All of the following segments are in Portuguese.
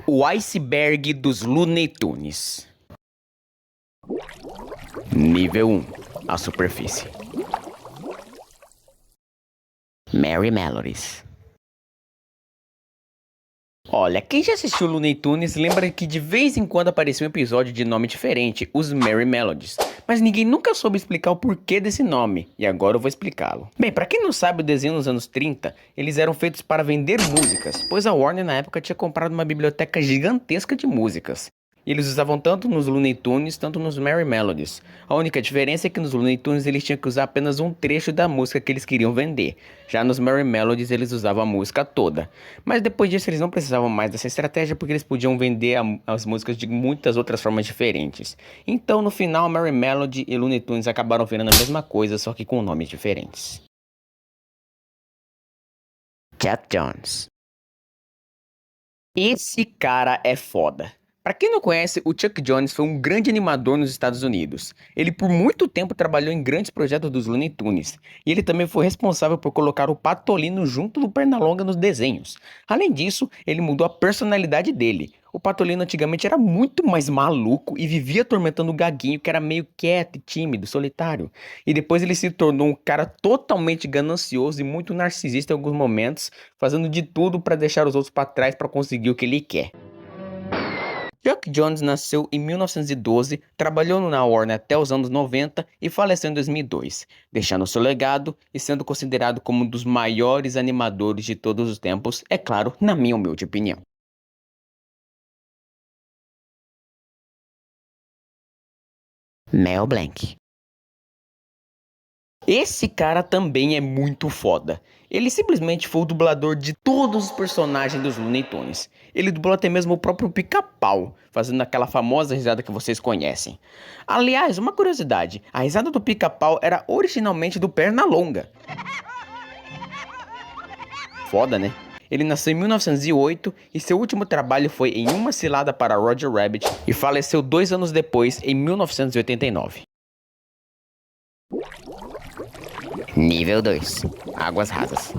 O iceberg dos Looney Tunes. Nível 1. A superfície. Merrie Melodies. Olha, quem já assistiu Looney Tunes lembra que de vez em quando aparecia um episódio de nome diferente, os Merrie Melodies. Mas ninguém nunca soube explicar o porquê desse nome, e agora eu vou explicá-lo. Bem, pra quem não sabe o desenho nos anos 30, eles eram feitos para vender músicas, pois a Warner na época tinha comprado uma biblioteca gigantesca de músicas. E eles usavam tanto nos Looney Tunes, tanto nos Merrie Melodies. A única diferença é que nos Looney Tunes eles tinham que usar apenas um trecho da música que eles queriam vender. Já nos Merrie Melodies eles usavam a música toda. Mas depois disso eles não precisavam mais dessa estratégia porque eles podiam vender as músicas de muitas outras formas diferentes. Então no final Merrie Melody e Looney Tunes acabaram virando a mesma coisa, só que com nomes diferentes. Chuck Jones. Esse cara é foda. Pra quem não conhece, o Chuck Jones foi um grande animador nos Estados Unidos. Ele por muito tempo trabalhou em grandes projetos dos Looney Tunes, e ele também foi responsável por colocar o Patolino junto do Pernalonga nos desenhos. Além disso, ele mudou a personalidade dele. O Patolino antigamente era muito mais maluco e vivia atormentando o Gaguinho, que era meio quieto e tímido, solitário. E depois ele se tornou um cara totalmente ganancioso e muito narcisista em alguns momentos, fazendo de tudo para deixar os outros para trás para conseguir o que ele quer. Chuck Jones nasceu em 1912, trabalhou na Warner até os anos 90 e faleceu em 2002, deixando seu legado e sendo considerado como um dos maiores animadores de todos os tempos, é claro, na minha humilde opinião. Mel Blanc. Esse cara também é muito foda. Ele simplesmente foi o dublador de todos os personagens dos Looney Tunes. Ele dublou até mesmo o próprio Pica-Pau, fazendo aquela famosa risada que vocês conhecem. Aliás, uma curiosidade, a risada do Pica-Pau era originalmente do Pernalonga. Foda, né? Ele nasceu em 1908 e seu último trabalho foi em Uma Cilada para Roger Rabbit e faleceu 2 anos depois, em 1989. Nível 2. Águas rasas.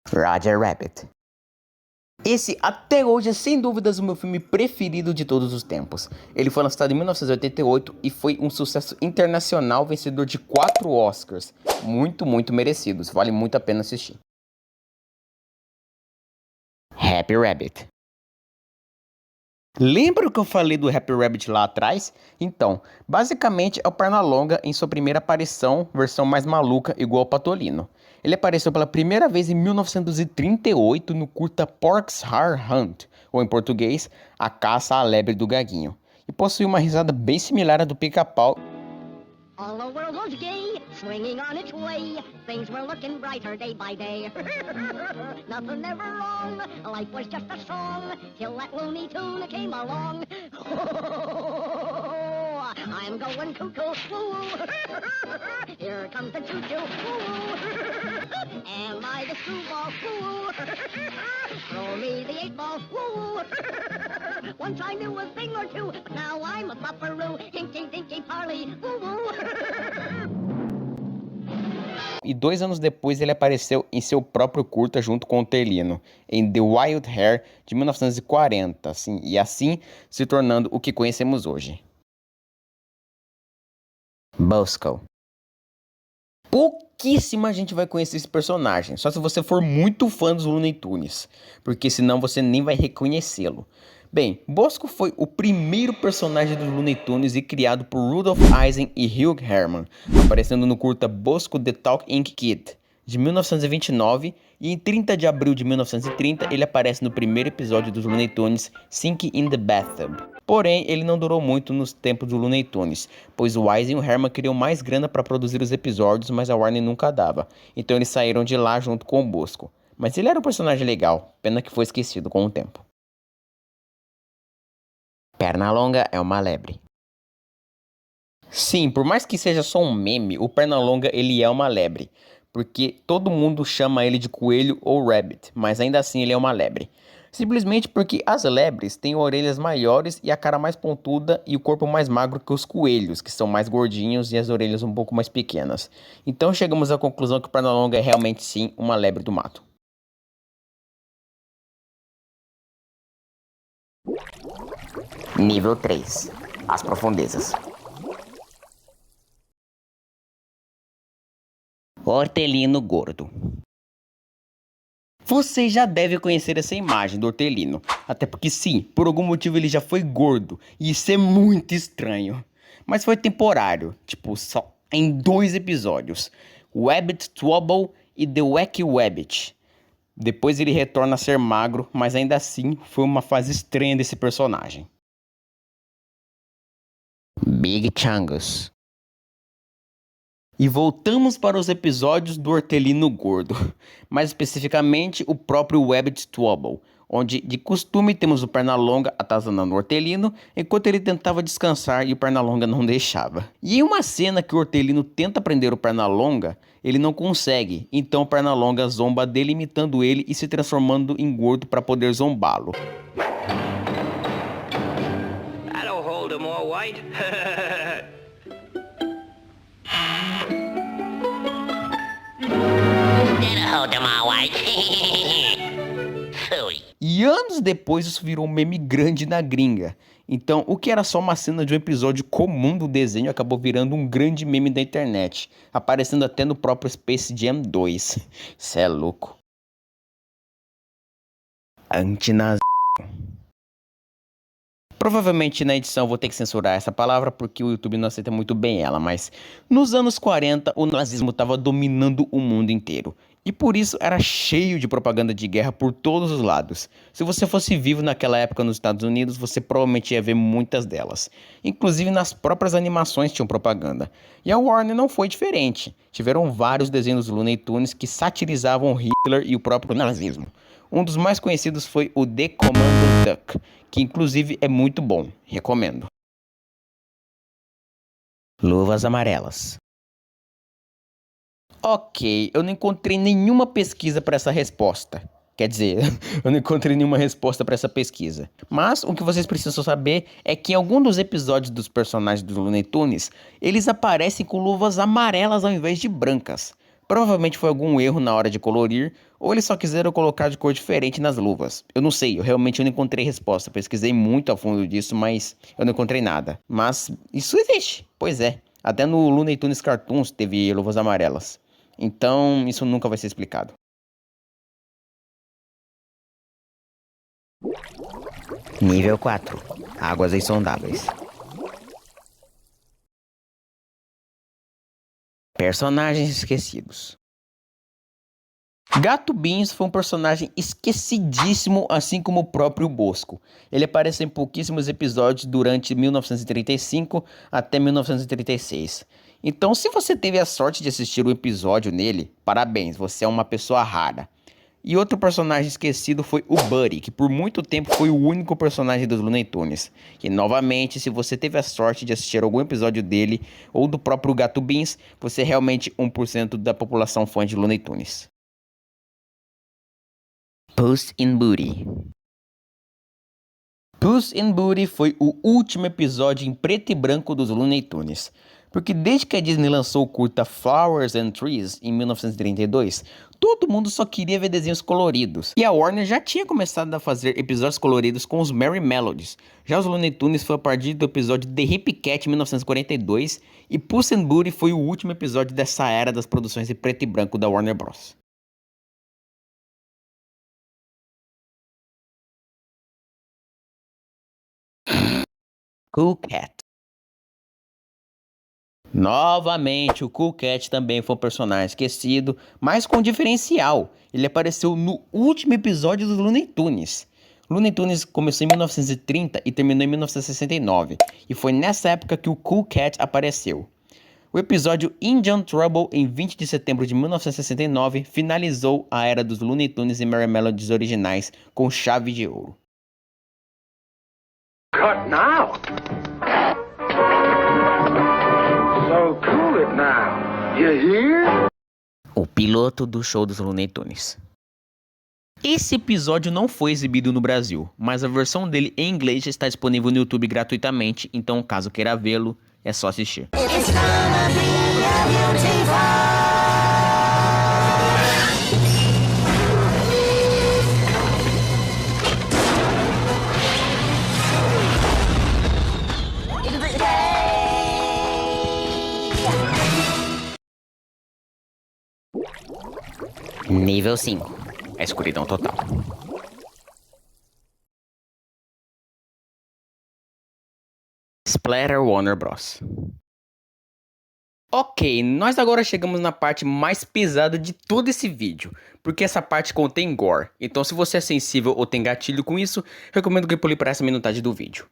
Roger Rabbit. Esse até hoje é sem dúvidas o meu filme preferido de todos os tempos. Ele foi lançado em 1988 e foi um sucesso internacional, vencedor de 4 Oscars. Muito merecidos, vale muito a pena assistir. Happy Rabbit. Lembra o que eu falei do Happy Rabbit lá atrás? Então, basicamente é o Pernalonga em sua primeira aparição, versão mais maluca, igual ao Patolino. Ele apareceu pela primeira vez em 1938 no curta Pork's Hare Hunt, ou em português, A Caça à Lebre do Gaguinho, e possui uma risada bem similar à do Pica-Pau. All the world was gay, swinging on its way. Things were looking brighter day by day. Nothing ever wrong, life was just a song, till that Looney Tune came along. I'm going cuckoo, woo. Here comes the choo-choo, woo. Am I the screwball, woo? Throw me the 8-ball, woo. Once I knew a thing or two, but now I'm a flopperoo. Hinky, dinky, parley, woo-woo. E 2 anos depois ele apareceu em seu próprio curta junto com o Telino, em The Wild Hare de 1940, assim, e assim se tornando o que conhecemos hoje. Bosco. Pouquíssima gente vai conhecer esse personagem, só se você for muito fã dos Looney Tunes, porque senão você nem vai reconhecê-lo. Bem, Bosco foi o primeiro personagem dos Looney Tunes e criado por Rudolph Eisen e Hugh Herman, aparecendo no curta Bosco the Talk Ink Kid, de 1929, e em 30 de abril de 1930 ele aparece no primeiro episódio dos Looney Tunes Sink in the Bathtub. Porém, ele não durou muito nos tempos do Looney Tunes, pois o Eisen e o Herman queriam mais grana para produzir os episódios, mas a Warner nunca dava, então eles saíram de lá junto com o Bosco. Mas ele era um personagem legal, pena que foi esquecido com o tempo. Pernalonga é uma lebre. Sim, por mais que seja só um meme, o Pernalonga ele é uma lebre, porque todo mundo chama ele de coelho ou rabbit, mas ainda assim ele é uma lebre. Simplesmente porque as lebres têm orelhas maiores e a cara mais pontuda e o corpo mais magro que os coelhos, que são mais gordinhos e as orelhas um pouco mais pequenas. Então chegamos à conclusão que o Pernalonga é realmente sim uma lebre do mato. Nível 3. As profundezas. Hortelino gordo. Você já deve conhecer essa imagem do Hortelino, até porque sim, por algum motivo ele já foi gordo, e isso é muito estranho. Mas foi temporário, tipo só em 2 episódios, Wabbit Trouble e The Wacky Wabbit. Depois ele retorna a ser magro, mas ainda assim foi uma fase estranha desse personagem. Big Chungus. E voltamos para os episódios do Hortelino gordo, mais especificamente o próprio Wabbit Trouble, onde de costume temos o Pernalonga atazanando o Hortelino, enquanto ele tentava descansar e o Pernalonga não deixava. E em uma cena que o Hortelino tenta prender o Pernalonga, ele não consegue, então o Pernalonga zomba dele imitando ele e se transformando em gordo para poder zombá-lo. I don't hold him all white. E anos depois isso virou um meme grande na gringa. Então, o que era só uma cena de um episódio comum do desenho acabou virando um grande meme da internet, aparecendo até no próprio Space Jam 2. Cê é louco. Antinazi. Provavelmente na edição eu vou ter que censurar essa palavra porque o YouTube não aceita muito bem ela, mas nos anos 40 o nazismo estava dominando o mundo inteiro. E por isso era cheio de propaganda de guerra por todos os lados. Se você fosse vivo naquela época nos Estados Unidos, você provavelmente ia ver muitas delas. Inclusive nas próprias animações tinham propaganda. E a Warner não foi diferente. Tiveram vários desenhos dos Looney Tunes que satirizavam Hitler e o próprio nazismo. Um dos mais conhecidos foi o The Commando Duck, que inclusive é muito bom, recomendo. Luvas amarelas. Ok, eu não encontrei nenhuma pesquisa para essa resposta. Quer dizer, eu não encontrei nenhuma resposta para essa pesquisa. Mas o que vocês precisam saber é que em algum dos episódios dos personagens dos Looney Tunes, eles aparecem com luvas amarelas ao invés de brancas. Provavelmente foi algum erro na hora de colorir, ou eles só quiseram colocar de cor diferente nas luvas. Eu não sei, eu realmente não encontrei resposta. Pesquisei muito a fundo disso, mas eu não encontrei nada. Mas isso existe, pois é. Até no Looney Tunes Cartoons teve luvas amarelas. Então isso nunca vai ser explicado. Nível 4. Águas insondáveis. Personagens esquecidos. Gato Beans foi um personagem esquecidíssimo, assim como o próprio Bosco. Ele apareceu em pouquíssimos episódios durante 1935 até 1936. Então, se você teve a sorte de assistir um episódio nele, parabéns, você é uma pessoa rara. E outro personagem esquecido foi o Buddy, que por muito tempo foi o único personagem dos Looney Tunes. E novamente, se você teve a sorte de assistir algum episódio dele ou do próprio Gato Beans, você é realmente 1% da população fã de Looney Tunes. Puss in Booty. Puss in Booty foi o último episódio em preto e branco dos Looney Tunes. Porque desde que a Disney lançou o curta Flowers and Trees, em 1932, todo mundo só queria ver desenhos coloridos. E a Warner já tinha começado a fazer episódios coloridos com os Merry Melodies. Já os Looney Tunes foi a partir do episódio The Hip Cat, em 1942, e Puss in Booty foi o último episódio dessa era das produções em preto e branco da Warner Bros. Cool Cat. Novamente, o Cool Cat também foi um personagem esquecido, mas com diferencial. Ele apareceu no último episódio dos Looney Tunes. Looney Tunes começou em 1930 e terminou em 1969, e foi nessa época que o Cool Cat apareceu. O episódio Indian Trouble, em 20 de setembro de 1969, finalizou a era dos Looney Tunes e Merry Melodies originais com chave de ouro. Cut now. So cool it now. You hear? O piloto do show dos Looney Tunes. Esse episódio não foi exibido no Brasil, mas a versão dele em inglês está disponível no YouTube gratuitamente, então caso queira vê-lo, é só assistir. Nível 5. A escuridão total. Splatter Warner Bros. Ok, nós agora chegamos na parte mais pesada de todo esse vídeo, porque essa parte contém gore, então se você é sensível ou tem gatilho com isso, recomendo que pule para essa metade do vídeo.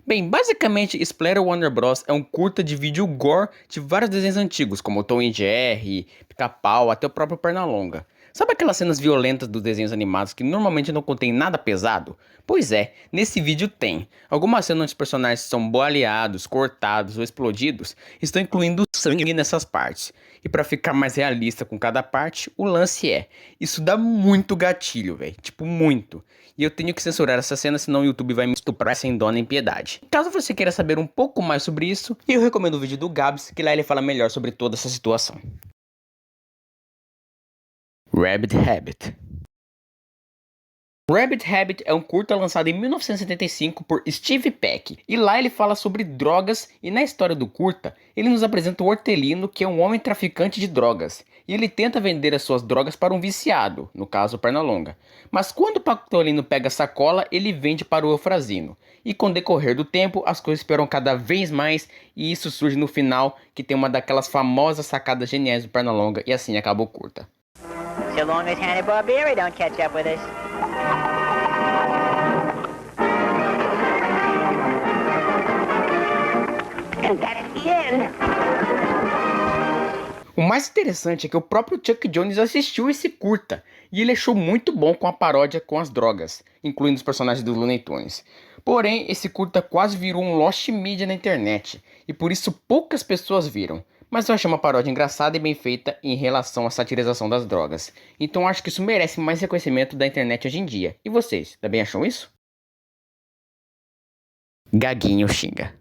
Bem, basicamente Splatter Warner Bros. É um curta de vídeo gore de vários desenhos antigos, como Tom e Jerry, Pica-Pau, até o próprio Pernalonga. Sabe aquelas cenas violentas dos desenhos animados que normalmente não contém nada pesado? Pois é, nesse vídeo tem. Algumas cenas onde os personagens são baleados, cortados ou explodidos estão incluindo sangue nessas partes. E pra ficar mais realista com cada parte, o lance é, isso dá muito gatilho, velho, tipo muito. E eu tenho que censurar essa cena, senão o YouTube vai me estuprar sem dó nem piedade. Caso você queira saber um pouco mais sobre isso, eu recomendo o vídeo do Gabs, que lá ele fala melhor sobre toda essa situação. Rabbit Habit. Rabbit Habit é um curta lançado em 1975 por Steve Peck, e lá ele fala sobre drogas, e na história do curta, ele nos apresenta o Hortelino, que é um homem traficante de drogas, e ele tenta vender as suas drogas para um viciado, no caso o Pernalonga. Mas quando o Patolino pega a sacola, ele vende para o Eufrazino, e com o decorrer do tempo, as coisas pioram cada vez mais, e isso surge no final, que tem uma daquelas famosas sacadas geniais do Pernalonga, e assim acaba o curta. So long as Hanna-Barbera don't catch up with us. And that's the end. O mais interessante é que o próprio Chuck Jones assistiu esse curta, e ele achou muito bom com a paródia com as drogas, incluindo os personagens do Looney Tunes. Porém, esse curta quase virou um lost media na internet, e por isso poucas pessoas viram. Mas eu achei uma paródia engraçada e bem feita em relação à satirização das drogas. Então acho que isso merece mais reconhecimento da internet hoje em dia. E vocês, também acham isso? Gaguinho xinga.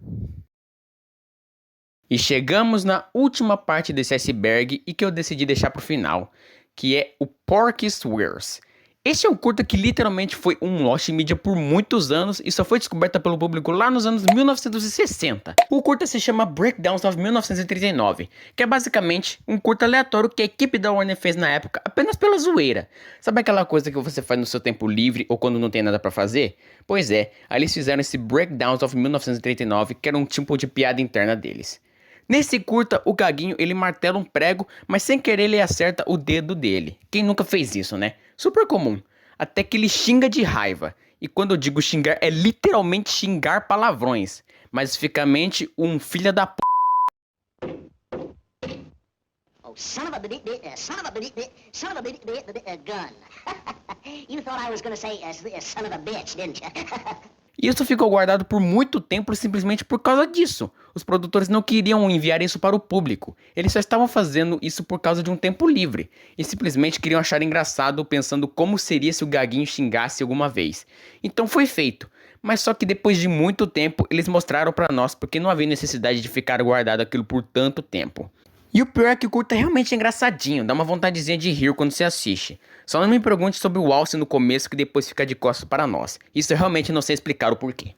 E chegamos na última parte desse iceberg e que eu decidi deixar pro final, que é o Porky Swears. Este é um curta que literalmente foi um lost media por muitos anos e só foi descoberta pelo público lá nos anos 1960. O curta se chama Breakdowns of 1939, que é basicamente um curta aleatório que a equipe da Warner fez na época apenas pela zoeira. Sabe aquela coisa que você faz no seu tempo livre ou quando não tem nada pra fazer? Pois é, aí eles fizeram esse Breakdowns of 1939, que era um tipo de piada interna deles. Nesse curta, o Gaguinho ele martela um prego, mas sem querer ele acerta o dedo dele. Quem nunca fez isso, né? Super comum. Até que ele xinga de raiva. E quando eu digo xingar, é literalmente xingar palavrões. Mas especificamente um filho da p... Oh, son of a gun. You thought I was gonna say son of a bitch, didn't you? Isso ficou guardado por muito tempo simplesmente por causa disso. Os produtores não queriam enviar isso para o público. Eles só estavam fazendo isso por causa de um tempo livre. E simplesmente queriam achar engraçado pensando como seria se o Gaguinho xingasse alguma vez. Então foi feito. Mas só que depois de muito tempo eles mostraram para nós porque não havia necessidade de ficar guardado aquilo por tanto tempo. E o pior é que o curta é realmente engraçadinho, dá uma vontadezinha de rir quando você assiste. Só não me pergunte sobre o alce no começo que depois fica de costas para nós. Isso eu realmente não sei explicar o porquê.